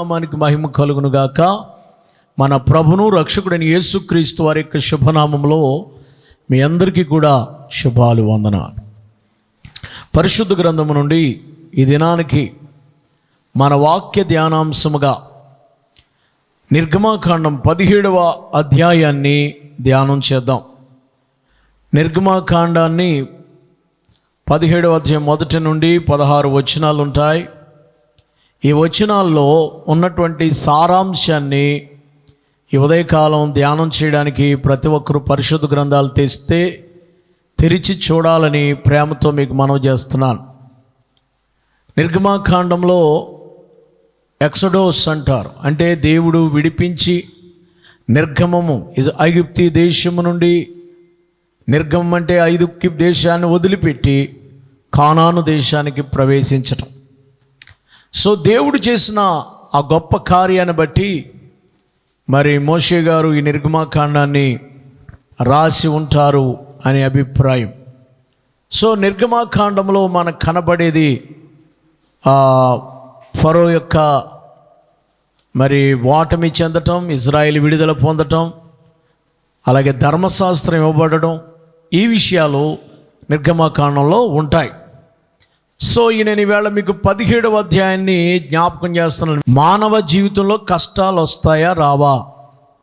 నామానికి మహిమ కలుగును గాక. మన ప్రభును రక్షకుడైన యేసుక్రీస్తు వారి యొక్క శుభనామంలో మీ అందరికీ కూడా శుభాలు, వందనాలు. పరిశుద్ధ గ్రంథము నుండి ఈ దినానికి మన వాక్య ధ్యానాంశముగా నిర్గమాకాండం 17వ అధ్యాయాన్ని ధ్యానం చేద్దాం. నిర్గమాకాండాన్ని 17వ అధ్యాయం 1 నుండి 16 వచనాలు ఉంటాయి. ఈ వచనాల్లో ఉన్నటువంటి సారాంశాన్ని ఈ ఉదయకాలం ధ్యానం చేయడానికి ప్రతి ఒక్కరూ పరిశుద్ధ గ్రంథాలు తెరిచి చూడాలని ప్రేమతో మీకు మనవి చేస్తున్నాను. నిర్గమాకాండంలో ఎక్సోడోస్ అంటారు, అంటే దేవుడు విడిపించి నిర్గమము ఐగుప్తు దేశము నుండి, నిర్గమం అంటే ఐగుప్తు దేశాన్ని వదిలిపెట్టి కానాను దేశానికి ప్రవేశించటం. సో దేవుడు చేసిన ఆ గొప్ప కార్యాన్ని బట్టి మరి మోషే గారు ఈ నిర్గమాకాండాన్ని రాసి ఉంటారు అనే అభిప్రాయం. సో నిర్గమాకాండంలో మనకు కనబడేది ఫరో యొక్క మరి ఓటమి చెందటం, ఇజ్రాయేల్ విడుదల పొందటం, అలాగే ధర్మశాస్త్రం ఇవ్వబడడం, ఈ విషయాలు నిర్గమాకాండంలో ఉంటాయి. సో నేను ఈవేళ మీకు 17వ అధ్యాయాన్ని జ్ఞాపకం చేస్తున్నాను. మానవ జీవితంలో కష్టాలు వస్తాయా రావా?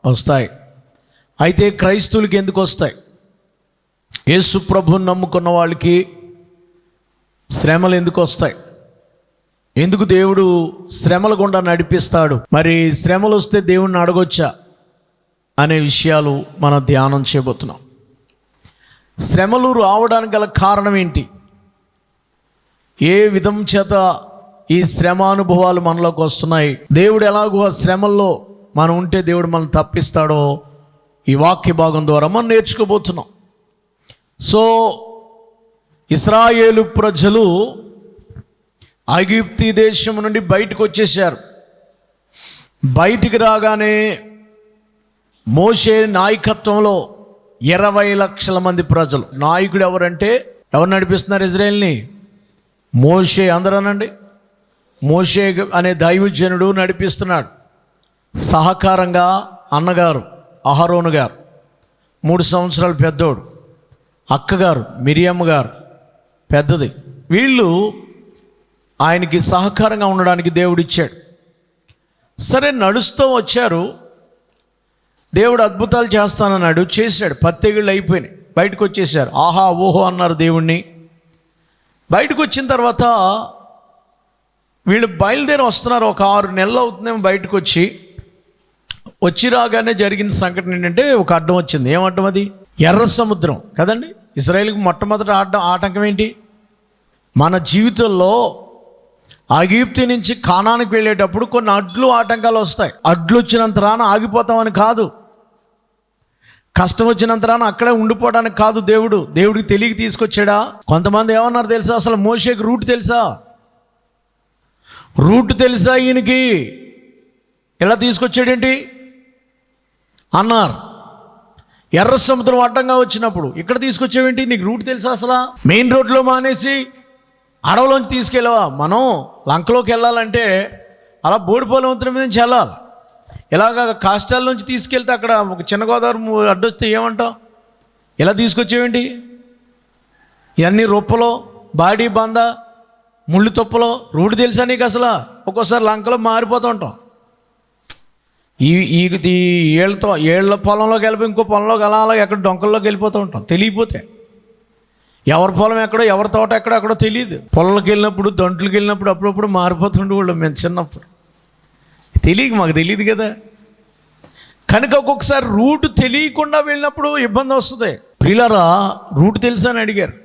వస్తాయి. అయితే క్రైస్తవులకి ఎందుకు వస్తాయి? యేసు ప్రభువుని నమ్ముకున్న వాళ్ళకి శ్రమలు ఎందుకు వస్తాయి? ఎందుకు దేవుడు శ్రమల గుండా నడిపిస్తాడు? మరి శ్రమలు వస్తే దేవుణ్ణి అడగొచ్చా అనే విషయాలు మనం ధ్యానం చేయబోతున్నాం. శ్రమలు రావడానికి గల కారణం ఏంటి? ఏ విధం చేత ఈ శ్రమానుభవాలు మనలోకి వస్తున్నాయి? దేవుడు ఎలాగో ఆ శ్రమల్లో మనం ఉంటే దేవుడు మనం తప్పిస్తాడో ఈ వాక్య భాగం ద్వారా మనం నేర్చుకోబోతున్నాం. సో ఇశ్రాయేలు ప్రజలు ఐగుప్తు దేశం నుండి బయటకు వచ్చేసారు. బయటికి రాగానే మోషే నాయకత్వంలో 20 లక్షల మంది ప్రజలు. నాయకుడు ఎవరంటే ఎవరు నడిపిస్తున్నారు ఇజ్రాయేల్ని? మోషే. అందరనండి, మోషే అనే దైవజనుడు నడిపిస్తున్నాడు. సహకారంగా అన్నగారు అహరోను గారు, 3 సంవత్సరాలు పెద్దోడు, అక్కగారు మిరియమ్మ గారు పెద్దది. వీళ్ళు ఆయనకి సహకారంగా ఉండడానికి దేవుడు ఇచ్చాడు. సరే, నడుస్తూ వచ్చారు. దేవుడు అద్భుతాలు చేస్తానన్నాడు, చేశాడు. 10 తెగుళ్ళు అయిపోయినాయి, బయటకు వచ్చేసారు. ఆహా ఓహో అన్నారు దేవుణ్ణి. బయటకు వచ్చిన తర్వాత వీళ్ళు బయలుదేరి వస్తున్నారు. ఒక 6 నెలలు అవుతుందేమో బయటకు వచ్చి రాగానే జరిగిన సంఘటన ఏంటంటే ఒక అడ్డం వచ్చింది. ఏం అడ్డం అది? ఎర్ర సముద్రం కదండి. ఇజ్రాయేల్కి మొట్టమొదటి ఆటంకం ఏంటి? మన జీవితంలో ఐగుప్తు నుంచి కానానికి వెళ్ళేటప్పుడు కొన్ని ఆటంకాలు వస్తాయి. అడ్లు వచ్చినంత రాన ఆగిపోతామని కాదు, కష్టం వచ్చినంత రాన అక్కడే ఉండిపోవడానికి కాదు. దేవుడికి తెలియక తీసుకొచ్చాడా? కొంతమంది ఏమన్నారు తెలుసా? అసలు మోషేకి రూట్ తెలుసా ఈయనకి? ఎలా తీసుకొచ్చాడేంటి అన్నారు. ఎర్ర సముద్రం అడ్డంగా వచ్చినప్పుడు ఇక్కడ తీసుకొచ్చావేంటి? నీకు రూట్ తెలుసా? అసలు మెయిన్ రోడ్లో మానేసి అడవిలోంచి తీసుకెళ్ళవా? మనం లంకలోకి వెళ్ళాలంటే అలా బోడిపోలే వంతుల మీద నుంచి వెళ్ళాలి. ఇలాగ కాష్టాల నుంచి తీసుకెళ్తే అక్కడ ఒక చిన్న గోదావరి అడ్డొస్తే ఏమంటాం? ఇలా తీసుకొచ్చేవేంటి? ఇవన్నీ రొప్పలో బాడీ బంద ముళ్ళు తొప్పలో రూట్ తెలుసా నీకు? అసలు ఒక్కోసారి లంకలో మారిపోతూ ఉంటాం. ఈ ఏళ్ళ పొలంలోకి వెళ్ళిపోయి ఇంకో పొలంలోకి అలా ఎక్కడ డొంకల్లోకి వెళ్ళిపోతూ ఉంటాం తెలియపోతే. ఎవరి పొలం ఎక్కడో, ఎవరి తోట ఎక్కడో తెలియదు. పొలంలోకి వెళ్ళినప్పుడు, దొంట్లకి వెళ్ళినప్పుడు అప్పుడప్పుడు మారిపోతుండేవాళ్ళం మేము చిన్నప్పుడు. మాకు తెలియదు కదా. కనుక ఒక్కొక్కసారి రూట్ తెలియకుండా వెళ్ళినప్పుడు ఇబ్బంది వస్తుంది. ప్రియులారా, రూట్ తెలుసా అని అడిగారు.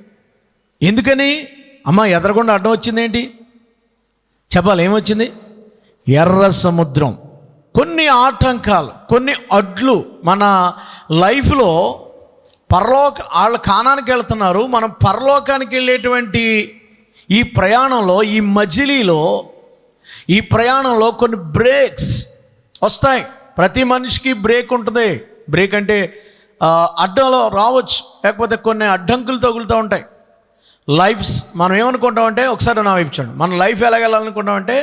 ఎందుకని? అమ్మ ఎదరకుండా అడ్డం వచ్చింది ఏంటి చెప్పాలి. ఏమొచ్చింది? ఎర్ర సముద్రం. కొన్ని ఆటంకాలు, కొన్ని అడ్లు మన లైఫ్లో. వాళ్ళ కానానికి వెళ్తున్నారు, మనం పరలోకానికి వెళ్ళేటువంటి ఈ ప్రయాణంలో, ఈ మజిలీలో, ఈ ప్రయాణంలో కొన్ని బ్రేక్స్ వస్తాయి. ప్రతి మనిషికి బ్రేక్ ఉంటుంది. బ్రేక్ అంటే అడ్డంలో రావచ్చు, లేకపోతే కొన్ని అడ్డంకులు తగులుతూ ఉంటాయి. లైఫ్స్ మనం ఏమనుకుంటామంటే, ఒకసారి నా వైపు చూడండి, మన లైఫ్ ఎలాగెళ్ళాలనుకుంటామంటే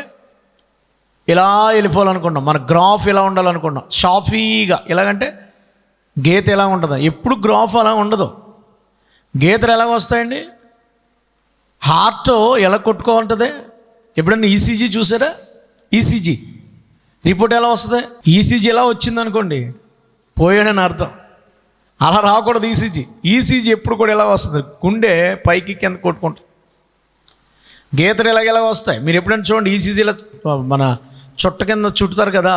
ఇలా వెళ్ళిపోవాలనుకుంటాం, మన గ్రాఫ్ ఇలా ఉండాలనుకుంటాం, షాఫీగా. ఎలాగంటే గీత ఎలా ఉంటుందా? ఎప్పుడు గ్రాఫ్ అలా ఉండదు. గీతలు ఎలాగ వస్తాయండి? హార్ట్ ఎలా కొట్టుకోంటుంది? ఎప్పుడన్నా ఈసీజీ చూసారా? ఈసీజీ రిపోర్ట్ ఎలా వస్తుంది? ఈసీజీ ఎలా వచ్చింది అనుకోండి, పోయాడని అర్థం. అలా రాకూడదు. ఈసీజీ ఎప్పుడు కూడా ఎలా వస్తుంది? గుండె పైకి కింద కొట్టుకుంటుంది. గీతలు ఎలాగెలా వస్తాయి? మీరు ఎప్పుడైనా చూడండి, ఈసీజీలో మన చుట్ట కింద చుట్టుతారు కదా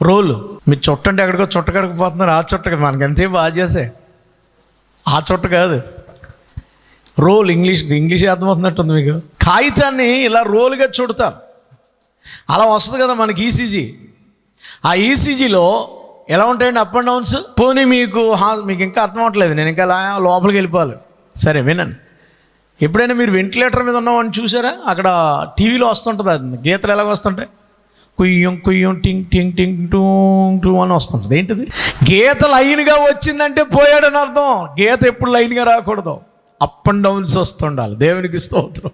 రోలు. మీరు చుట్ట అంటే ఎక్కడికో చుట్ట కడకపోతున్నారు. ఆ చుట్ట కదా, మనకి ఎంతసేపు బాగా చేసే ఆ చుట్ట కాదు, రోల్. ఇంగ్లీష్ అర్థమవుతున్నట్టుంది మీకు. కాగితాన్ని ఇలా రోలుగా చుడతారు, అలా వస్తుంది కదా మనకి ఈసీజీ. ఆ ఈసీజీలో ఎలా ఉంటాయండి అప్ అండ్ డౌన్స్? పోనీ మీకు ఇంకా అర్థం అవ్వట్లేదు, నేను ఇంకా లోపలికి వెళ్ళిపోవాలి. సరే వినండి. ఎప్పుడైనా మీరు వెంటిలేటర్ మీద ఉన్నామని చూసారా? అక్కడ టీవీలో వస్తుంటుంది, అది గీతలు ఎలాగ వస్తుంటాయి? కుయ్యం కుయ్యం టింగ్ టింగ్ టింగ్ టూంగ్ టూ అని వస్తుంటుంది. ఏంటిది? గీత లైన్గా వచ్చిందంటే పోయాడని అర్థం. గీత ఎప్పుడు లైన్గా రాకూడదు, అప్ అండ్ డౌన్స్ వస్తుండాలి. దేవునికి స్తోత్రం.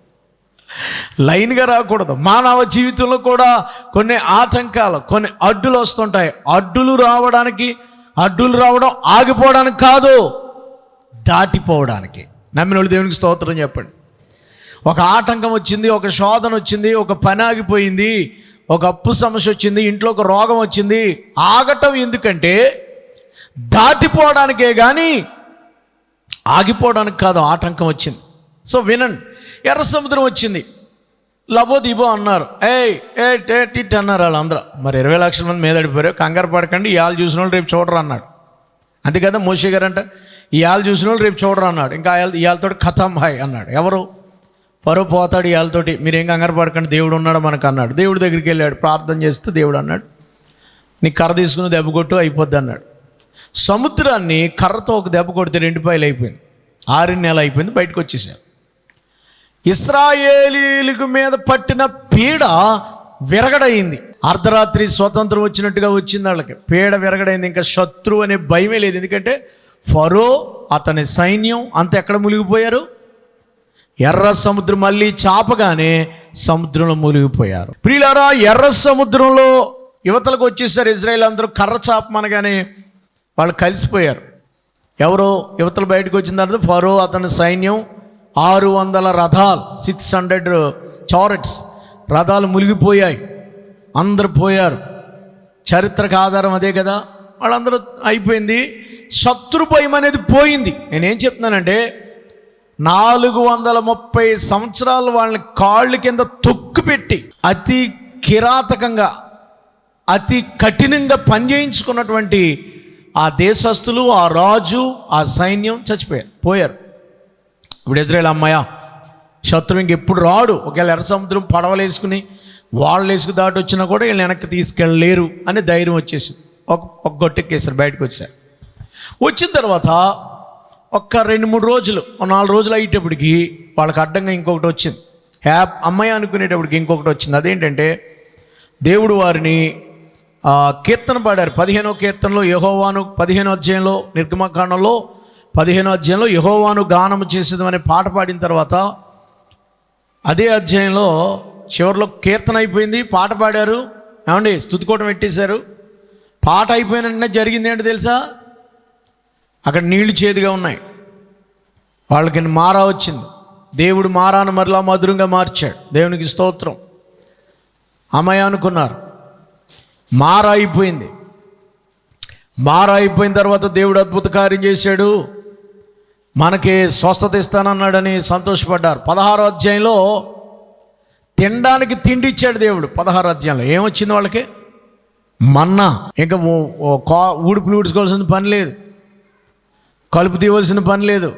లైన్గా రాకూడదు. మానవ జీవితంలో కూడా కొన్ని ఆటంకాలు, కొన్ని అడ్డులు వస్తుంటాయి. అడ్డులు రావడం ఆగిపోవడానికి కాదు, దాటిపోవడానికి. నమ్మిన వాళ్ళు దేవునికి స్తోత్రం చెప్పండి. ఒక ఆటంకం వచ్చింది, ఒక శోధన వచ్చింది, ఒక పని ఆగిపోయింది, ఒక అప్పు సమస్య వచ్చింది, ఇంట్లో ఒక రోగం వచ్చింది. ఆగటం ఎందుకంటే దాటిపోవడానికే కానీ ఆగిపోవడానికి కాదు. ఆటంకం వచ్చింది. సో వినండి, ఎర్ర సముద్రం వచ్చింది, లబో దిబో అన్నారు, టిట్ అన్నారు వాళ్ళందరూ. మరి 20 లక్షల మంది మీద పడిపోయారు. కంగారు పడకండి, ఇవాళ చూసిన వాళ్ళు రేపు చూడరు అన్నాడు. అంతే కదా, మోషే గారు అంటే ఇవాళ చూసిన వాళ్ళు రేపు చూడరు అన్నాడు. ఇంకా ఇవాళతోటి ఖతం హాయ్ అన్నాడు. ఎవరు? ఫరో పోతాడు ఇవాళతోటి, మీరేం కంగారు పడకండి, దేవుడు ఉన్నాడు మనకు అన్నాడు. దేవుడి దగ్గరికి వెళ్ళాడు, ప్రార్థన చేస్తే దేవుడు అన్నాడు, నీ కర్ర తీసుకుని దెబ్బ కొట్టు అయిపోద్ది అన్నాడు. సముద్రాన్ని కర్రతో ఒక దెబ్బ కొడితే 2 పాయలు అయిపోయింది. 6 నెలలు అయిపోయింది, బయటకు వచ్చేసారు. ఇశ్రాయేలీలకు మీద పట్టిన పీడ విరగడైంది. అర్ధరాత్రి స్వతంత్రం వచ్చినట్టుగా వచ్చింది వాళ్ళకి. పీడ విరగడైంది, ఇంకా శత్రువు అనే భయమే లేదు. ఎందుకంటే ఫరో అతని సైన్యం అంత ఎక్కడ మునిగిపోయారు? ఎర్ర సముద్రం మళ్ళీ చాపగానే సముద్రంలో మునిగిపోయారు. ప్రియులారా, ఎర్ర సముద్రంలో యువతలకు వచ్చేసారు ఇజ్రాయేల్ అందరూ. కర్ర చాపమనగానే వాళ్ళు కలిసిపోయారు. ఎవరో యువతలు బయటకు వచ్చిన తర్వాత ఫరో అతని సైన్యం 600 రథాలు, 600 చారెట్స్ రథాలు మునిగిపోయాయి. అందరూ పోయారు. చరిత్రకు ఆధారం అదే కదా. వాళ్ళందరూ అయిపోయింది. శత్రు భయం అనేది పోయింది. నేనేం చెప్తున్నానంటే 430 సంవత్సరాలు వాళ్ళని కాళ్ళు కింద తొక్కుపెట్టి అతి కిరాతకంగా, అతి కఠినంగా పనిచేయించుకున్నటువంటి ఆ దేశస్తులు, ఆ రాజు, ఆ సైన్యం పోయారు. ఇప్పుడు ఇజ్రాయేల్ అమ్మాయ శత్రువు ఇంకెప్పుడు రాడు. ఒకవేళ ఎర్ర సముద్రం పడవలు వేసుకుని వాళ్ళు వేసుకు దాటి వచ్చినా కూడా వీళ్ళు వెనక్కి తీసుకెళ్ళలేరు అని ధైర్యం వచ్చేసింది. ఒక గొట్టెక్కేసారు, బయటకు వచ్చారు. వచ్చిన తర్వాత ఒక్క 2-3 రోజులు, 4 రోజులు అయ్యేటప్పటికి వాళ్ళకి అడ్డంగా ఇంకొకటి వచ్చింది. అమ్మాయి అనుకునేటప్పటికి ఇంకొకటి వచ్చింది. అదేంటంటే దేవుడు వారిని కీర్తన పాడారు. 15వ కీర్తనలో యెహోవాను, 15వ అధ్యాయంలో నిర్గమకాండంలో 15వ అధ్యాయంలో యెహోవాను గానము చేసేదమనే పాట పాడిన తర్వాత అదే అధ్యాయంలో చివరిలో కీర్తన అయిపోయింది, పాట పాడారు. ఏమండి, స్తుతికోవడం పెట్టేశారు. పాట అయిపోయిన వెంటనే జరిగింది ఏంటో తెలుసా? అక్కడ నీళ్లు చేదుగా ఉన్నాయి. వాళ్ళకి మారా వచ్చింది. దేవుడు మారాను మరలా మధురంగా మార్చాడు. దేవునికి స్తోత్రం. అమ్మాయి అనుకున్నారు, మారా అయిపోయింది. మారా అయిపోయిన తర్వాత దేవుడు అద్భుత కార్యం చేశాడు, మనకి స్వస్థత ఇస్తానన్నాడని సంతోషపడ్డారు. 16వ అధ్యాయంలో తినడానికి తిండి ఇచ్చాడు దేవుడు. 16వ అధ్యాయంలో ఏమొచ్చింది వాళ్ళకి? మన్నా. ఇంకా ఊడుపులు ఊడ్చుకోవాల్సిన పని లేదు, కలుపు తీయవలసిన పని లేదు,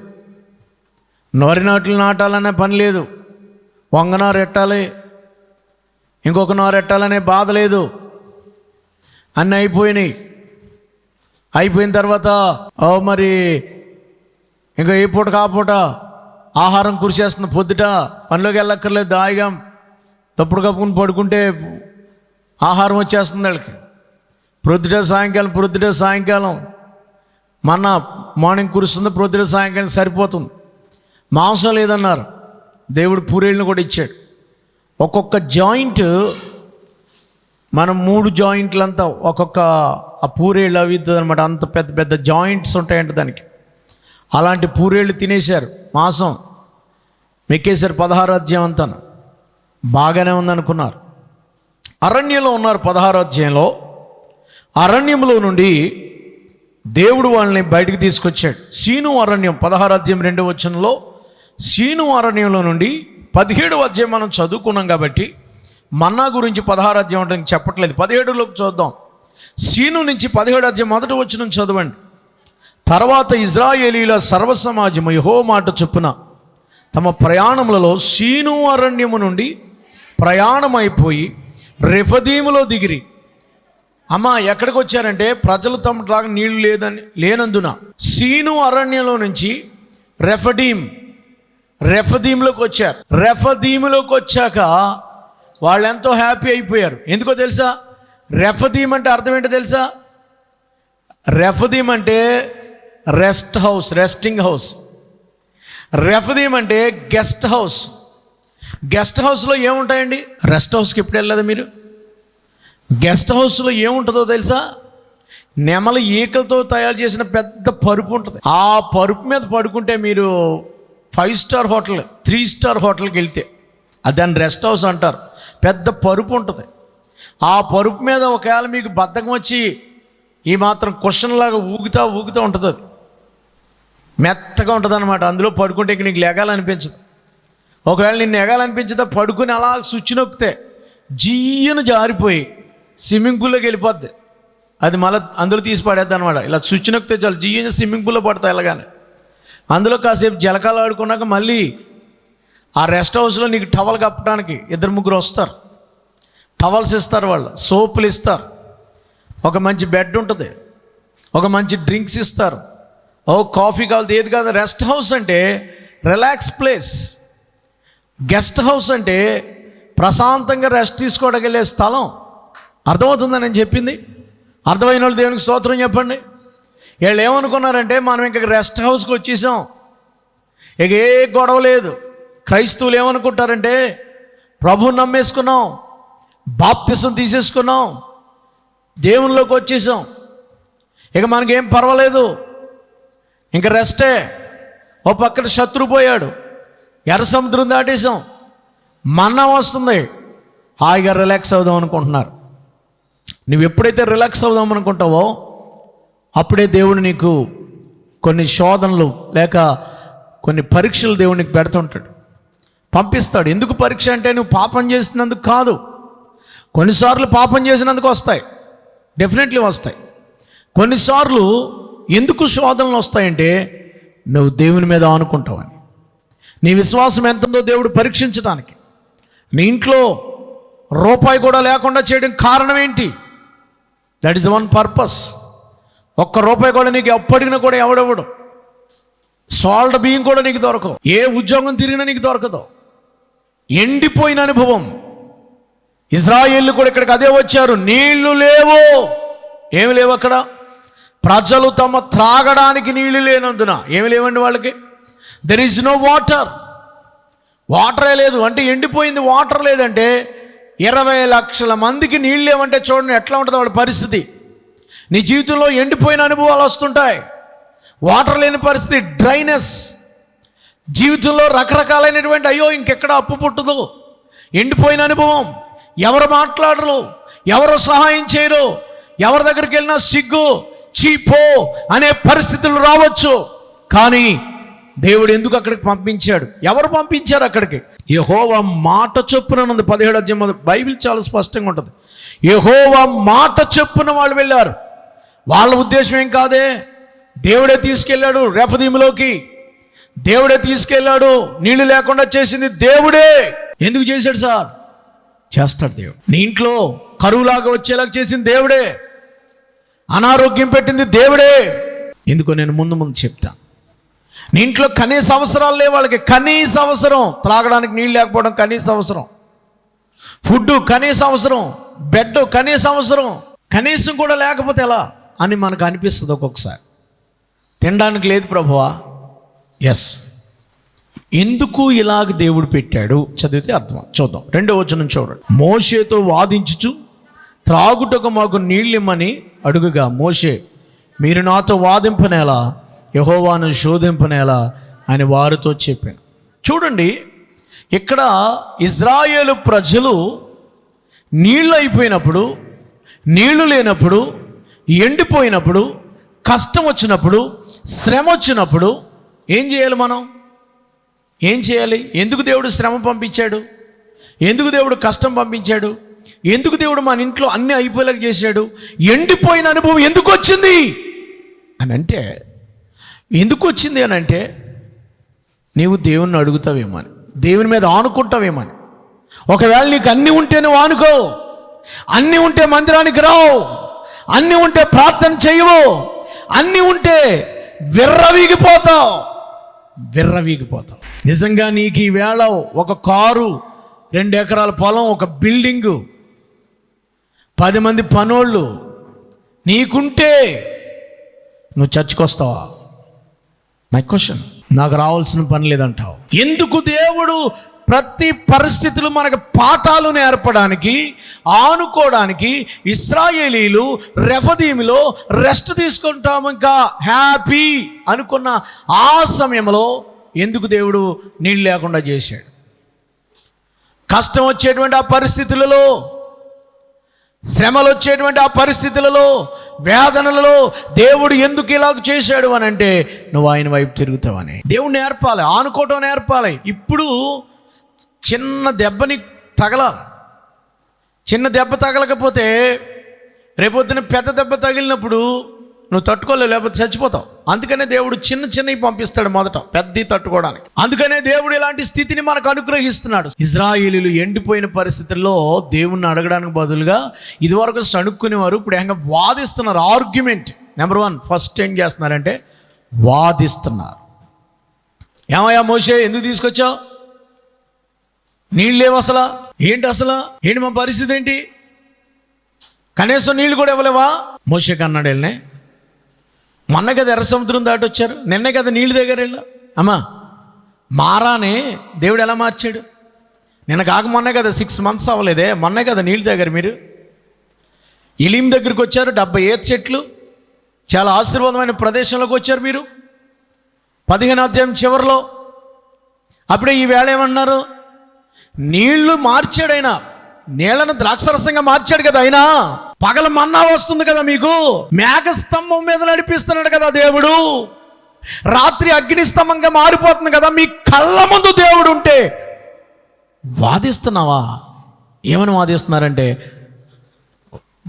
నొరి నాట్లు నాటాలనే పని లేదు, వంగనారు ఎట్టాలి, ఇంకొక నారు ఎట్టాలనే బాధ లేదు. అన్నీ అయిపోయినాయి. అయిపోయిన తర్వాత మరి ఇంకా ఏ పూట కాపూట ఆహారం కురిసేస్తుంది. పొద్దుట పనిలోకి వెళ్ళక్కర్లేదు, హాయిగా తప్పుడు కప్పుకుని పడుకుంటే ఆహారం వచ్చేస్తుంది వాళ్ళకి. ప్రొద్దుట సాయంకాలం మన మార్నింగ్ కురుస్తుంది, ప్రొద్దుట సాయంకాలం సరిపోతుంది. మాంసం లేదన్నారు, దేవుడు పూరేళ్ళని కూడా ఇచ్చాడు. ఒక్కొక్క జాయింట్ మనం 3 జాయింట్లంతా ఒక్కొక్క ఆ పూరేళ్ళు అవి అనమాట, అంత పెద్ద పెద్ద జాయింట్స్ ఉంటాయంట దానికి. అలాంటి పూరేళ్ళు తినేశారు, మాంసం మెక్కేశారు 16 అధ్యాయం అంతా. బాగానే ఉందనుకున్నారు. అరణ్యంలో ఉన్నారు 16 అధ్యాయంలో. అరణ్యంలో నుండి దేవుడు వాళ్ళని బయటికి తీసుకొచ్చాడు. సీను అరణ్యం 16 అధ్యాయం 2వ వచనంలో సీను అరణ్యంలో నుండి 17వ అధ్యాయం మనం చదువుకున్నాం కాబట్టి మన్నా గురించి 16 అధ్యాయం అంటే చెప్పట్లేదు. 17లోకి చూద్దాం. సీను నుంచి 17 అధ్యాయం 1వ వచనం చదవండి. తర్వాత ఇజ్రాయేలీల సర్వసమాజము యెహోవా మాట చొప్పున తమ ప్రయాణములలో సీను అరణ్యము నుండి ప్రయాణమైపోయి రెఫదీములో దిగిరి. ఎక్కడికి వచ్చారంటే ప్రజలు తమ త్రాగ నీళ్లు లేనందున సీను అరణ్యంలో నుంచి రెఫదీంలోకి వచ్చారు. రెఫదీములోకి వచ్చాక వాళ్ళు ఎంతో హ్యాపీ అయిపోయారు. ఎందుకో తెలుసా? రెఫదీం అంటే అర్థం ఏంటో తెలుసా? రెఫదీం అంటే రెస్ట్ హౌస్, రెస్టింగ్ హౌస్. రెఫదీం అంటే గెస్ట్ హౌస్. గెస్ట్ హౌస్లో ఏముంటాయండి? రెస్ట్ హౌస్కి ఎప్పుడు వెళ్ళలేదా మీరు? గెస్ట్ హౌస్లో ఏముంటుందో తెలుసా? నెమల ఈకలతో తయారు చేసిన పెద్ద పరుపు ఉంటుంది. ఆ పరుపు మీద పడుకుంటే మీరు 5 స్టార్ హోటల్, 3 స్టార్ హోటల్కి వెళ్తే దాన్ని రెస్ట్ హౌస్ అంటారు. పెద్ద పరుపు ఉంటుంది. ఆ పరుపు మీద ఒకవేళ మీకు బద్ధకం వచ్చి ఈ మాత్రం కుషన్ లాగా ఊగుతూ ఉంటుంది. అది మెత్తగా ఉంటుంది అనమాట. అందులో పడుకుంటే ఇక నీకు లెగాలనిపించదు. ఒకవేళ నిన్ను ఎగాలనిపించదా పడుకుని అలా స్విచ్ నొక్కితే జీయను జారిపోయి స్విమ్మింగ్ పూల్లోకి వెళ్ళిపోద్ది. అది మళ్ళీ అందులో తీసి పడేద్ది అనమాట. ఇలా స్విచ్ నొక్కితే చాలు జీయను స్విమ్మింగ్ పూల్లో పడతాయి. ఎలాగానే అందులో కాసేపు జలకాలు ఆడుకున్నాక మళ్ళీ ఆ రెస్ట్ హౌస్లో నీకు టవల్ కప్పడానికి 2-3 వస్తారు. టవల్స్ ఇస్తారు, వాళ్ళు సోపులు ఇస్తారు, ఒక మంచి బెడ్ ఉంటుంది, ఒక మంచి డ్రింక్స్ ఇస్తారు, కాఫీ కావాలి, ఏది కాదు. రెస్ట్ హౌస్ అంటే రిలాక్స్ ప్లేస్. గెస్ట్ హౌస్ అంటే ప్రశాంతంగా రెస్ట్ తీసుకోవడానికి వెళ్ళే స్థలం. అర్థమవుతుందా నేను చెప్పింది? అర్థమైన వాళ్ళు దేవునికి స్తోత్రం చెప్పండి. వీళ్ళు ఏమనుకున్నారంటే మనం ఇంక రెస్ట్ హౌస్కి వచ్చేసాం, ఇక ఏ గొడవ లేదు. క్రైస్తవులు ఏమనుకుంటారంటే ప్రభువుని నమ్మేసుకున్నాం, బాప్తిసం తీసేసుకున్నాం, దేవునిలోకి వచ్చేసాం, ఇక మనకేం పర్వాలేదు, ఇంక రెస్టే. ఓ పక్కన శత్రువు పోయాడు, ఎర్ర సముద్రం దాటేసాం, మన్నా వస్తుంది, హాయిగా రిలాక్స్ అవుదాం అనుకుంటున్నారు. నువ్వు ఎప్పుడైతే రిలాక్స్ అవుదాం అనుకుంటావో అప్పుడే దేవుడు నీకు కొన్ని శోధనలు లేక కొన్ని పరీక్షలు దేవునికి పెడుతుంటాడు, పంపిస్తాడు. ఎందుకు పరీక్ష అంటే నువ్వు పాపం చేసినందుకు కాదు. కొన్నిసార్లు పాపం చేసినందుకు వస్తాయి, డెఫినెట్లీ వస్తాయి. కొన్నిసార్లు ఎందుకు శోధనలు వస్తాయంటే నువ్వు దేవుని మీద ఆనుకుంటావని, నీ విశ్వాసం ఎంత ఉందో దేవుడు పరీక్షించడానికి. నీ ఇంట్లో రూపాయి కూడా లేకుండా చేయడం కారణం ఏంటి? That is the one purpose. ₹1 కూడా నీకు ఎప్పటికినా కూడా ఎవడెవడు, సాల్ట్ బియ్యం కూడా నీకు దొరకవు, ఏ ఉద్యోగం తిరిగినా నీకు దొరకదు. ఎండిపోయిన అనుభవం. ఇజ్రాయేళ్లు కూడా ఇక్కడికి అదే వచ్చారు. నీళ్లు లేవు, ఏమి లేవు అక్కడ. ప్రజలు తమ త్రాగడానికి నీళ్లు లేనందున ఏమి లేవండి వాళ్ళకి. There is no water. వాటరే లేదు అంటే ఎండిపోయింది. వాటర్ లేదంటే 20 లక్షల మందికి నీళ్ళు లేవంటే చూడండి ఎట్లా ఉంటుంది వాళ్ళ పరిస్థితి. నీ జీవితంలో ఎండిపోయిన అనుభవాలు వస్తుంటాయి. వాటర్ లేని పరిస్థితి, డ్రైనెస్. జీవితంలో రకరకాలైనటువంటి అయ్యో ఇంకెక్కడ అప్పు పుట్టదు, ఎండిపోయిన అనుభవం. ఎవరు మాట్లాడరు, ఎవరు సహాయం చేయరు, ఎవరి దగ్గరికి వెళ్ళినా సిగ్గు, చీపో అనే పరిస్థితులు రావచ్చు. కానీ దేవుడు ఎందుకు అక్కడికి పంపించాడు? ఎవరు పంపించారు అక్కడికి? యెహోవా మాట చొప్పున ఉంది 17 అధ్యాయం. బైబిల్ చాలా స్పష్టంగా ఉంటుంది. యెహోవా మాట చొప్పున వాళ్ళు వెళ్ళారు. వాళ్ళ ఉద్దేశం ఏం కాదే, దేవుడే తీసుకెళ్ళాడు రెఫదీములోకి, దేవుడే తీసుకెళ్ళాడు. నీళ్లు లేకుండా చేసింది దేవుడే. ఎందుకు చేశాడు సార్? చేస్తాడు దేవుడు. నీ ఇంట్లో కరువులాగా వచ్చేలాగా చేసింది దేవుడే, అనారోగ్యం పెట్టింది దేవుడే. ఎందుకో నేను ముందు చెప్తాను. నీ ఇంట్లో కనీస అవసరాలు లేవు వాళ్ళకి. కనీస అవసరం త్రాగడానికి నీళ్ళు లేకపోవడం కనీస అవసరం, ఫుడ్ కనీస అవసరం, బెడ్ కనీస అవసరం. కనీసం కూడా లేకపోతే ఎలా అని మనకు అనిపిస్తుంది ఒక్కొక్కసారి. తినడానికి లేదు ప్రభువా. ఎస్, ఎందుకు ఇలాగ దేవుడు పెట్టాడు చదివితే అర్థం. చూద్దాం 2వ వచనం చూడండి. మోషేతో వాదించుచు త్రాగుటకు మాకు నీళ్ళిమ్మని అడుగుగా మోషే, మీరు నాతో వాదింపనేలా, యెహోవాను శోధింపనేలా అని వారితో చెప్పాను. చూడండి, ఇక్కడ ఇజ్రాయేలు ప్రజలు నీళ్ళు అయిపోయినప్పుడు, నీళ్లు లేనప్పుడు, ఎండిపోయినప్పుడు, కష్టం వచ్చినప్పుడు, శ్రమ వచ్చినప్పుడు ఏం చేయాలి? మనం ఏం చేయాలి? ఎందుకు దేవుడు శ్రమ పంపించాడు? ఎందుకు దేవుడు కష్టం పంపించాడు? ఎందుకు దేవుడు మన ఇంట్లో అన్నీ అయిపోయేలాగా చేశాడు? ఎండిపోయిన అనుభవం ఎందుకు వచ్చింది అని అంటే, ఎందుకు వచ్చింది అని అంటే, నీవు దేవుణ్ణి అడుగుతావేమని, దేవుని మీద ఆనుకుంటావేమని. ఒకవేళ నీకు అన్నీ ఉంటే నువ్వు ఆనుకో, అన్నీ ఉంటే మందిరానికి రావు, అన్నీ ఉంటే ప్రార్థన చేయవు, అన్నీ ఉంటే విర్రవీగిపోతావు. నిజంగా నీకు ఈవేళ ఒక కారు, 2 ఎకరాల పొలం, ఒక బిల్డింగు, 10 మంది పనోళ్ళు నీకుంటే నువ్వు చర్చికొస్తావా? My question. నాకు రావాల్సిన పని లేదంటావు. ఎందుకు దేవుడు ప్రతి పరిస్థితులు మనకు పాఠాలు నేర్పడానికి, ఆనుకోవడానికి ఇశ్రాయేలీలు రెఫదీములో రెస్ట్ తీసుకుంటాం ఇంకా హ్యాపీ అనుకున్న ఆ సమయంలో ఎందుకు దేవుడు నీళ్ళు లేకుండా చేశాడు? కష్టం వచ్చేటువంటి ఆ పరిస్థితులలో, శ్రమలు వచ్చేటువంటి ఆ పరిస్థితులలో, వేదనలలో దేవుడు ఎందుకు ఇలాగ చేశాడు అని అంటే, నువ్వు ఆయన వైపు తిరుగుతావని. దేవుడు నేర్పాలి, ఆనుకోవటం నేర్పాలి. ఇప్పుడు చిన్న దెబ్బని తగలాలి. చిన్న దెబ్బ తగలకపోతే రేపొద్దున పెద్ద దెబ్బ తగిలినప్పుడు నువ్వు తట్టుకోలేవు, లేకపోతే చచ్చిపోతావు. అందుకనే దేవుడు చిన్నవి పంపిస్తాడు మొదట, పెద్దవి తట్టుకోవడానికి. అందుకనే దేవుడు ఇలాంటి స్థితిని మనకు అనుగ్రహిస్తున్నాడు. ఇజ్రాయేలీలు ఎండిపోయిన పరిస్థితుల్లో దేవుణ్ణి అడగడానికి బదులుగా ఇదివరకు సణుక్కునేవారు, ఇప్పుడు ఏకంగా వాదిస్తున్నారు. Argument number 1. ఫస్ట్ ఏం చేస్తున్నారంటే వాదిస్తున్నారు. ఏమయ్యా మోషే, ఎందుకు తీసుకొచ్చావు? నీళ్ళు లేవు అసలు. ఏంటి మా పరిస్థితి ఏంటి? కనీసం నీళ్ళు కూడా ఇవ్వలేవా? మోషేకి అన్నాడు, వెళ్ళనే మొన్న కదా ఎర్ర సముద్రం దాటి వచ్చారు, నిన్నే కదా నీళ్ళు దగ్గర వెళ్ళా. అమ్మా మారానే దేవుడు ఎలా మార్చాడు? నిన్న కాక మొన్నే కదా, 6 months అవ్వలేదే, మొన్నే కదా నీళ్ళు దగ్గర. మీరు ఇలీం దగ్గరికి వచ్చారు, 70 చెట్లు, చాలా ఆశీర్వాదమైన ప్రదేశంలోకి వచ్చారు మీరు. 15వ అధ్యాయం చివరిలో అప్పుడే ఈ వేళ ఏమన్నారు? నీళ్లు మార్చాడు ఆయన, నీళ్లను ద్రాక్షరసంగా మార్చాడు కదా ఆయన. పగల మన్నా వస్తుంది కదా మీకు, మేఘస్తంభం మీద నడిపిస్తున్నాడు కదా దేవుడు. రాత్రి అగ్నిస్తంభంగా మారిపోతుంది కదా మీ కళ్ళ ముందు దేవుడు ఉంటే వాదిస్తున్నావా? ఏమని వాదిస్తున్నారంటే,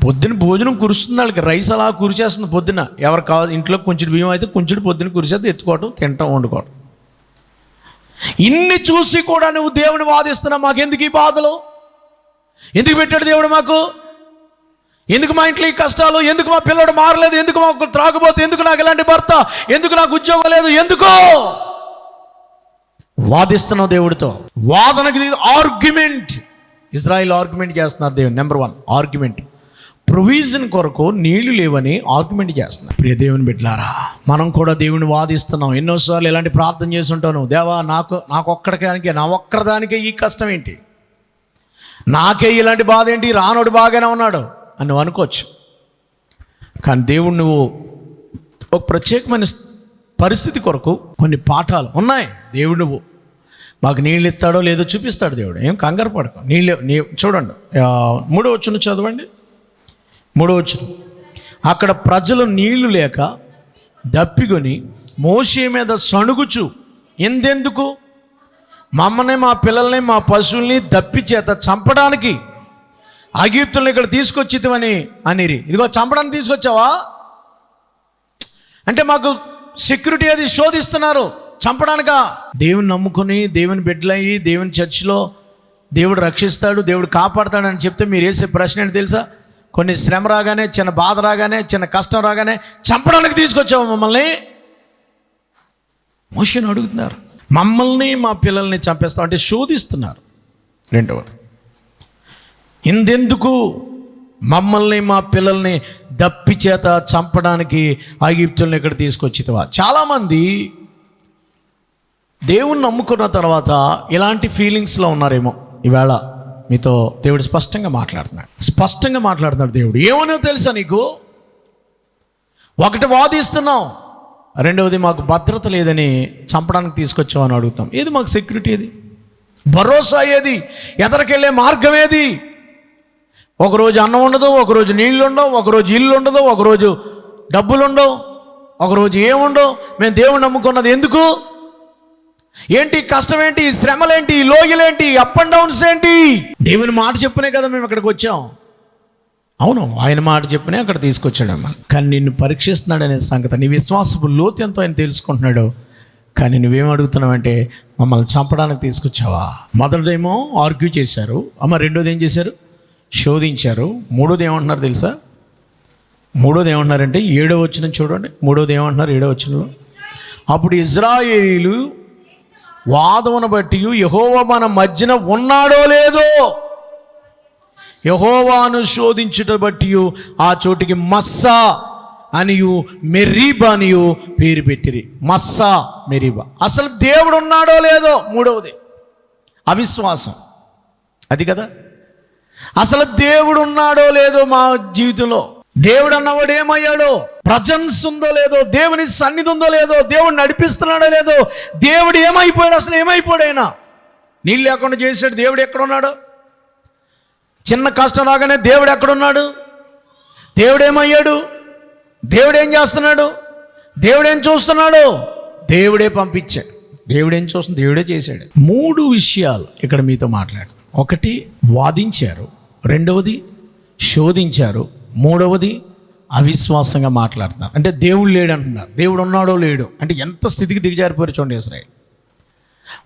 పొద్దున భోజనం కురుస్తుంది వాళ్ళకి, రైస్ అలా కురిచేస్తుంది పొద్దున. ఎవరు కావాలి ఇంట్లో కొంచెం బియ్యం అయితే కొంచెం పొద్దున కురిచేది, ఎత్తుకోవటం, తినటం, వండుకోవడం. ఇన్ని చూసి కూడా నువ్వు దేవుని వాదిస్తున్నావు. మాకెందుకు ఈ బాధలు? ఎందుకు పెట్టాడు దేవుడు మాకు? ఎందుకు మా ఇంట్లో ఈ కష్టాలు? ఎందుకు మా పిల్లడు మారలేదు? ఎందుకు మాకు త్రాగుబోతు? ఎందుకు నాకు ఇలాంటి భర్త? ఎందుకు నాకు ఉద్యోగం లేదు? ఎందుకో వాదిస్తున్నావు దేవుడితో. వాదనకి ఆర్గ్యుమెంట్. ఇజ్రాయిల్ ఆర్గ్యుమెంట్ చేస్తున్నారు దేవుడు. Number 1 argument. ప్రొవిజన్ కొరకు నీళ్లు లేవని ఆర్గ్యుమెంట్ చేస్తున్నారు. ప్రియ దేవుని బిడ్డలారా, మనం కూడా దేవుని వాదిస్తున్నాం. ఎన్నోసార్లు ఇలాంటి ప్రార్థన చేసి ఉంటాను, దేవా నాకు ఒక్కడికే, నా ఒక్కదానికే ఈ కష్టం ఏంటి, నాకే ఇలాంటి బాధ ఏంటి, రానోడు బాగానే ఉన్నాడు అని నువ్వు అనుకోవచ్చు. కానీ దేవుడు నువ్వు ఒక ప్రత్యేకమైన పరిస్థితి కొరకు కొన్ని పాఠాలు ఉన్నాయి. దేవుడు నువ్వు మాకు నీళ్ళు ఇస్తాడో లేదో చూపిస్తాడు దేవుడు. ఏం కంగారు పడకు. చూడండి 3వ వచనం చదవండి. 3వ వచనం. అక్కడ ప్రజలు నీళ్లు లేక దప్పికొని మోషే మీద సణుగుచు, ఎందెందుకు మమ్మల్ని, మా పిల్లల్ని, మా పశువుల్ని దప్పి చేత చంపడానికి ఐగుప్తుల్ని ఇక్కడ తీసుకొచ్చిద్దామని అనిరి. ఇదిగో చంపడానికి తీసుకొచ్చావా అంటే మాకు సెక్యూరిటీ అది శోధిస్తున్నారు, చంపడానికా? దేవుని నమ్ముకుని దేవుని బిడ్డలయ్యి దేవుని చర్చిలో దేవుడు రక్షిస్తాడు, దేవుడు కాపాడుతాడని చెప్తే మీరు వేసే ప్రశ్న ఏంటి తెలుసా? కొన్ని శ్రమ రాగానే, చిన్న బాధ రాగానే, చిన్న కష్టం రాగానే చంపడానికి తీసుకొచ్చావు మమ్మల్ని. మోషేని అడుగుతున్నారు, మమ్మల్ని మా పిల్లల్ని చంపేస్తాం అంటే శోధిస్తున్నారు. 2వది, ఇందెందుకు మమ్మల్ని మా పిల్లల్ని దప్పి చేత చంపడానికి ఐగుప్తుల్ని ఇక్కడ తీసుకొచ్చితవా? చాలామంది దేవుణ్ణి నమ్ముకున్న తర్వాత ఇలాంటి ఫీలింగ్స్లో ఉన్నారేమో ఈవేళ. మీతో దేవుడు స్పష్టంగా మాట్లాడుతున్నాడు దేవుడు. ఏమనో తెలుసా నీకు? ఒకటి వాదిస్తున్నాం, రెండవది మాకు భద్రత లేదని చంపడానికి తీసుకొచ్చామని అడుగుతాం. ఏది మాకు సెక్యూరిటీ? ఏది భరోసా? ఏది ఎదరికెళ్ళే మార్గం? ఏది? ఒకరోజు అన్నం ఉండదు, ఒకరోజు నీళ్ళు ఉండవు, ఒకరోజు ఇల్లు ఉండదు, ఒకరోజు డబ్బులు ఉండవు, ఒకరోజు ఏముండవు. మేము దేవుని నమ్ముకున్నది ఎందుకు? ఏంటి కష్టం? ఏంటి శ్రమలేంటి? లోయలేంటి? అప్ అండ్ డౌన్స్ ఏంటి? దేవుని మాట చెప్పునే కదా మేము ఇక్కడికి వచ్చాం. అవును, ఆయన మాట చెప్పినే అక్కడ తీసుకొచ్చాడు అమ్మ. కానీ నిన్ను పరీక్షిస్తున్నాడు అనే సంగతి, నీ విశ్వాసపు లోతు ఎంతో ఆయన తెలుసుకుంటున్నాడు. కానీ నువ్వేం అడుగుతున్నావంటే మమ్మల్ని చంపడానికి తీసుకొచ్చావా? మొదటిదేమో ఆర్గ్యూ చేశారు అమ్మ, రెండోది ఏం చేశారు? శోధించారు. మూడోది ఏమంటున్నారు తెలుసా? మూడోది ఏమంటున్నారంటే 7వ వచనం చూడండి. మూడోది ఏమంటున్నారు 7వ వచనంలో? అప్పుడు ఇశ్రాయేలీయులు వాదమును బట్టి యెహోవా మన మధ్యన ఉన్నాడో లేదో, యెహోవాను శోధించుట బట్టి ఆ చోటికి మస్సా అనియు మెరీబా అనియు పేరు పెట్టిరి. Massah, Meribah. అసలు దేవుడు ఉన్నాడో లేదో మూడవది అవిశ్వాసం. అది కదా, అసలు దేవుడు ఉన్నాడో లేదో మా జీవితంలో. దేవుడు అన్నవాడు ఏమయ్యాడో, ప్రజెన్స్ ఉందో లేదో, దేవుని సన్నిధి ఉందో లేదో, దేవుడు నడిపిస్తున్నాడో లేదో, దేవుడు ఏమైపోయాడు? అసలు ఏమైపోయాడు? ఆయన నీళ్ళు లేకుండా చేశాడు. దేవుడు ఎక్కడున్నాడు? చిన్న కష్టం రాగానే దేవుడు ఎక్కడున్నాడు? దేవుడు ఏమయ్యాడు? దేవుడు ఏం చేస్తున్నాడు? దేవుడు ఏం చూస్తున్నాడు? దేవుడే పంపించాడు. దేవుడు ఏం చూస్తున్నాడు? దేవుడే చేశాడు. 3 విషయాలు ఇక్కడ మీతో మాట్లాడు. ఒకటి వాదించారు, రెండవది శోధించారు, మూడవది అవిశ్వాసంగా మాట్లాడుతున్నారు. అంటే దేవుడు లేడు అంటున్నారు. దేవుడు ఉన్నాడో లేడు అంటే ఎంత స్థితికి దిగజారిపోయారు చూడండి ఇశ్రాయేలు.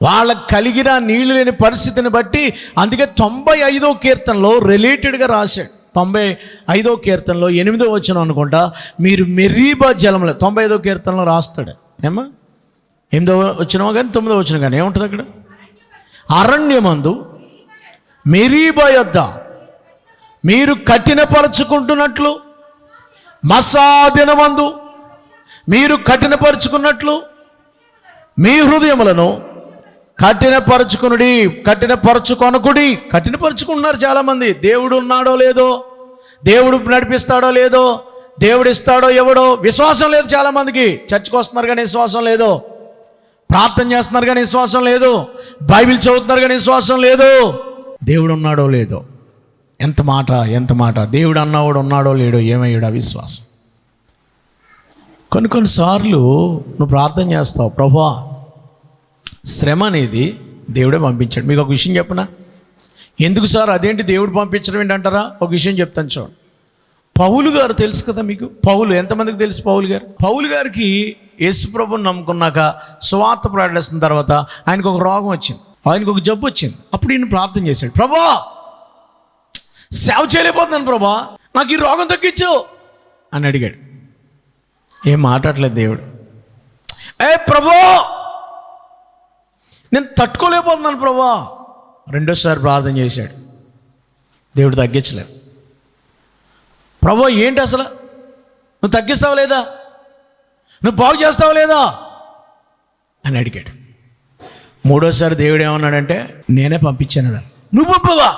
వాళ్ళకు కలిగిన నీళ్లు లేని పరిస్థితిని బట్టి, అందుకే 95వ కీర్తనలో రిలేటెడ్గా రాశాడు. 95వ కీర్తనలో 8వ వచనం అనుకుంటా, మీరు మెరీబా జలంలో 95వ కీర్తనలో రాస్తాడు. ఏమా 8వ వచనం కానీ 9వ వచనం కానీ ఏముంటుంది అక్కడ? అరణ్యమందు మెరీబా యొద్ద మీరు కఠినపరుచుకుంటున్నట్లు, మస్సా దినమందు మీరు కఠినపరుచుకున్నట్లు మీ హృదయములను కఠినపరుచుకొనకుడి. కఠినపరుచుకుంటున్నారు చాలామంది. దేవుడు ఉన్నాడో లేదో, దేవుడు నడిపిస్తాడో లేదో, దేవుడు ఇస్తాడో ఎవడో విశ్వాసం లేదు చాలామందికి. చర్చకు వస్తున్నారు కానీ విశ్వాసం లేదు, ప్రార్థన చేస్తున్నారు కానీ విశ్వాసం లేదు, బైబిల్ చదువుతున్నారు కానీ విశ్వాసం లేదు. దేవుడు ఉన్నాడో లేదో, ఎంత మాట. దేవుడు అన్నవాడు ఉన్నాడో లేడో, ఏమయ్యాడు? అవిశ్వాసం. కొన్నిసార్లు నువ్వు ప్రార్థన చేస్తావు, ప్రభువా శ్రమ అనేది దేవుడే పంపించాడు. మీకు ఒక విషయం చెప్పనా? ఎందుకు సార్ అదేంటి దేవుడు పంపించడం ఏంటంటారా? ఒక విషయం చెప్తాను చూడండి. పౌలు గారు తెలుసు కదా మీకు. పౌలు ఎంతమందికి తెలుసు? పౌలు గారికి యేసుప్రభుని నమ్ముకున్నాక సువార్త ప్రకటిస్తున్న తర్వాత ఆయనకు ఒక రోగం వచ్చింది, ఆయనకు ఒక జబ్బు వచ్చింది. అప్పుడు ఈయన ప్రార్థన చేశాడు, ప్రభువా సేవ చేయలేకపోతున్నాను ప్రభువా, నాకు ఈ రోగం తగ్గించు అని అడిగాడు. ఏం మాట్లాడలేదు దేవుడు. ప్రభువా నేను తట్టుకోలేకపోతున్నాను ప్రభువా. రెండోసారి ప్రార్థన చేశాడు, దేవుడు తగ్గించలేదు. ప్రభువా ఏంటి అసలు, నువ్వు తగ్గిస్తావా లేదా, నువ్వు బాగు చేస్తావా లేదా అని అడిగాడు. మూడోసారి దేవుడు ఏమన్నాడంటే, నేనే పంపించాను దాన్ని. నువ్వు పంపవా?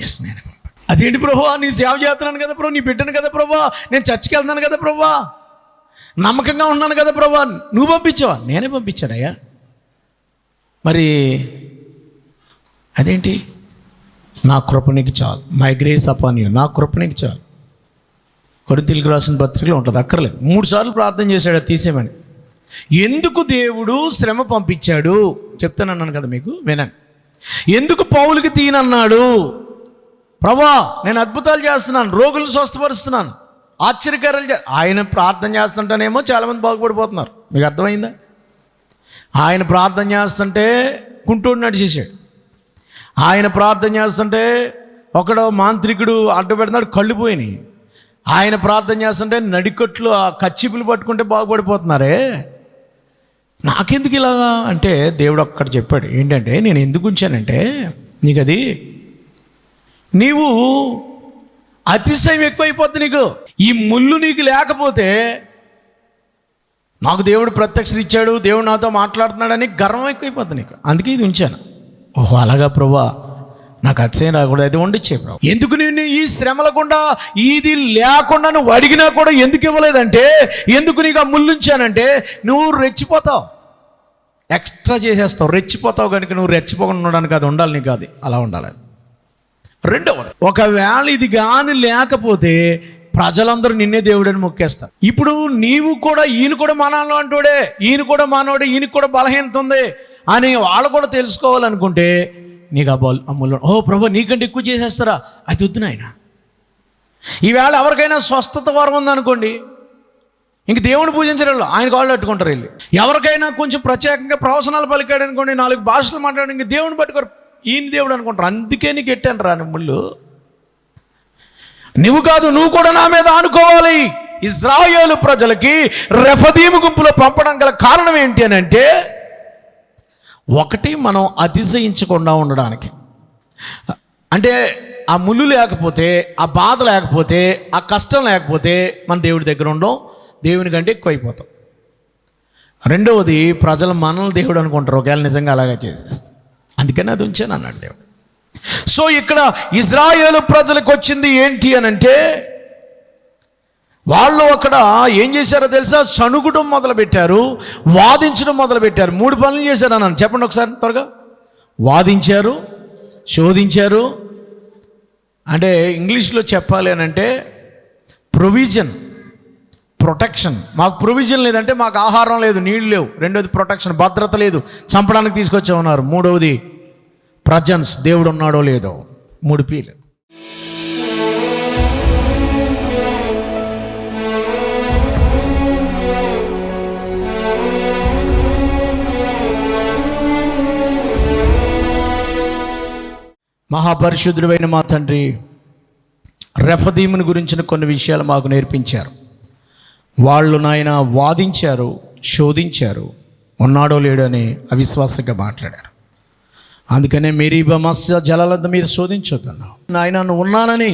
ఎస్ నేనే పంపాను. అదేంటి ప్రభువా, నీ సేవ చేస్తున్నాను కదా ప్రభు, నీ బిడ్డను కదా ప్రభువా, నేను చర్చికి వెళ్తున్నాను కదా ప్రభువా, నమ్మకంగా ఉన్నాను కదా ప్రభువా, నువ్వు పంపించావా? నేనే పంపించానయ్యా. మరి అదేంటి? నా కృప నీకు చాలు, మై గ్రేస్ అపాన్ యూ, నా కృప నీకు చాలు. కొరింథీయులకు రాసిన పత్రికలో ఉంటుంది, అక్కర్లేదు. 3 సార్లు ప్రార్థన చేశాడు అది తీసేయమని. ఎందుకు దేవుడు శ్రమ పంపించాడు చెప్తానన్నాను కదా మీకు, వినండి. ఎందుకు పౌలుకి తీనన్నాడు? ప్రభువా నేను అద్భుతాలు చేస్తున్నాను, రోగులను స్వస్థపరుస్తున్నాను, ఆశ్చర్యకార్యాలు ఆయన ప్రార్థన చేస్తుంటేనేమో చాలామంది బాగుపడిపోతున్నారు. మీకు అర్థమైందా? ఆయన ప్రార్థన చేస్తుంటే కుంటోడు నడిచేసాడు. ఆయన ప్రార్థన చేస్తుంటే ఒకడు మాంత్రికుడు అడ్డు పెడుతున్నాడు, కళ్ళు పోయినాయి. ఆయన ప్రార్థన చేస్తుంటే నడికట్లు ఆ కచ్చిపులు పట్టుకుంటే బాగుపడిపోతున్నారే. నాకెందుకు ఇలాగా అంటే దేవుడు ఒక్కటి చెప్పాడు. ఏంటంటే నేను ఎందుకు ఉంచానంటే నీకు అది, నీవు అతిశయం ఎక్కువైపోద్ది నీకు. ఈ ముళ్ళు నీకు లేకపోతే, నాకు దేవుడు ప్రత్యక్షత ఇచ్చాడు, దేవుడు నాతో మాట్లాడుతున్నాడని గర్వం ఎక్కువైపోద్ది నీకు. అందుకే ఇది ఉంచాను. ఓహో అలాగా ప్రభువా, నాకు అతిశయం రాకూడదు, అది వండిచ్చే ప్రభు. ఎందుకు నేను ఈ శ్రమల గుండా ఇది లేకుండా నువ్వు అడిగినా కూడా ఎందుకు ఇవ్వలేదంటే, ఎందుకు నీకు ఆ ముళ్ళుంచానంటే నువ్వు రెచ్చిపోతావు, ఎక్స్ట్రా చేసేస్తావు, రెచ్చిపోతావు. కనుక నువ్వు రెచ్చిపోకుండా ఉండడానికి అది ఉండాలి, నీకు అది అలా ఉండాలి. రెండవది, ఒకవేళ ఇది కానీ లేకపోతే ప్రజలందరూ నిన్నే దేవుడని మొక్కేస్తారు. ఇప్పుడు నీవు కూడా ఈయన కూడా మానాలో అంటోడే, ఈయన కూడా మానవుడే, ఈయనకి కూడా బలహీనత ఉంది అని వాళ్ళు కూడా తెలుసుకోవాలనుకుంటే నీకు అమ్ములు ఓ ప్రభు నీకంటే ఎక్కువ చేసేస్తారా, అది వద్దు నాయన. ఈవేళ ఎవరికైనా స్వస్థత వరం ఉందనుకోండి, ఇంక దేవుని పూజించడంలో ఆయన కాళ్ళు పట్టుకుంటారు వెళ్ళి. ఎవరికైనా కొంచెం ప్రత్యేకంగా ప్రవచనాలు పలికాడు అనుకోండి, 4 భాషలు మాట్లాడు, ఇంక దేవుని పట్టుకోరు, ఈయన దేవుడు అనుకుంటారు. అందుకే నీకు ఎట్టాను రా ముళ్ళు. నువ్వు కాదు, నువ్వు కూడా నా మీద ఆనుకోవాలి. ఇజ్రాయేలు ప్రజలకి రెఫదీము గుంపులో పంపడం గల కారణం ఏంటి అని అంటే, ఒకటి మనం అతిశయించకుండా ఉండడానికి. అంటే ఆ ముళ్ళు లేకపోతే, ఆ బాధ లేకపోతే, ఆ కష్టం లేకపోతే మన దేవుడి దగ్గర ఉండం, దేవుని కంటే ఎక్కువ అయిపోతాం. రెండవది, ప్రజలు మనల్ని దేవుడు అనుకుంటారు ఒకవేళ నిజంగా అలాగే చేసేస్తాం. అందుకని అది ఉంచాను అన్నాడు దేవుడు. సో ఇక్కడ ఇజ్రాయేలు ప్రజలకు వచ్చింది ఏంటి అని అంటే, వాళ్ళు అక్కడ ఏం చేశారో తెలుసా, సణుగుడం మొదలుపెట్టారు, వాదించడం మొదలుపెట్టారు. 3 పనులు చేశారు అన్నాను, చెప్పండి ఒకసారి త్వరగా. వాదించారు, శోధించారు. అంటే ఇంగ్లీష్లో చెప్పాలి అని అంటే ప్రొవిజన్, ప్రొటెక్షన్. మాకు ప్రొవిజన్ లేదంటే మాకు ఆహారం లేదు, నీళ్ళు లేవు. రెండోది ప్రొటెక్షన్, భద్రత లేదు, చంపడానికి తీసుకొచ్చామన్నారు. మూడవది ప్రజెన్స్, దేవుడు ఉన్నాడో లేదో. 3 Pలు. మహాపరిశుద్ధుడైన మా తండ్రి, రెఫదీముని గురించిన కొన్ని విషయాలు మాకు నేర్పించారు. వాళ్ళు నాయన వాదించారు, శోధించారు, ఉన్నాడో లేడో అని అవిశ్వాసంగా మాట్లాడారు. అందుకనే మెరీబా మత్స్య జలాలంతా మీరు శోధించొద్దన్నావు నాయన. నువ్వు ఉన్నానని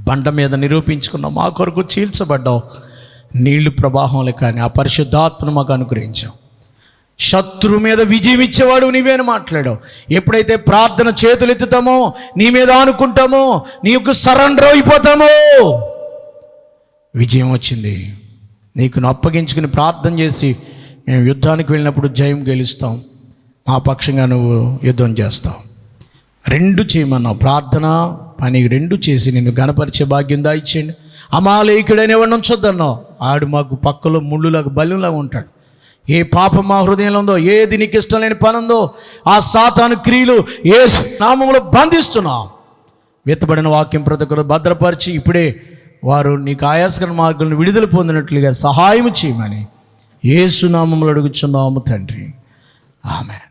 బండ మీద నిరూపించుకున్నావు, మా కొరకు చీల్చబడ్డావు నీళ్లు ప్రవాహంలో. కానీ ఆ పరిశుద్ధాత్మను మాకు అనుగ్రహించావు. శత్రువు మీద విజయం ఇచ్చేవాడు నీవే అని మాట్లాడావు. ఎప్పుడైతే ప్రార్థన చేతులు ఎత్తుతామో, నీ మీద ఆనుకుంటామో, నీకు సరెండర్ అయిపోతామో, విజయం వచ్చింది. నీకు అప్పగించుకుని ప్రార్థన చేసి మేము యుద్ధానికి వెళ్ళినప్పుడు జయం గెలుస్తాం. మా పక్షంగా నువ్వు యుద్ధం చేస్తావు. 2 చేయమన్నావు, ప్రార్థన పని 2 చేసి నిన్ను గణపరిచే భాగ్యం దాయిచ్చేయండి. అమాలేకుడైన ఎవరిని ఉంచొద్దన్నావు. ఆడు మాకు పక్కలో ముళ్ళులాగా బలులాగా ఉంటాడు. ఏ పాపం మా హృదయంలో ఉందో, ఏది నీకు ఇష్టం లేని పని ఉందో, ఆ సాతాను క్రియలు యేసు నామములో బంధిస్తున్నాం. వెత్తబడిన వాక్యం ప్రతి ఒక్కరు భద్రపరిచి ఇప్పుడే వారు నీకు ఆయాస్కర మార్గాలను విడుదల పొందినట్లుగా సహాయం చేయమని యేసు నామములో అడుగుచున్నాము తండ్రి. ఆమేన్.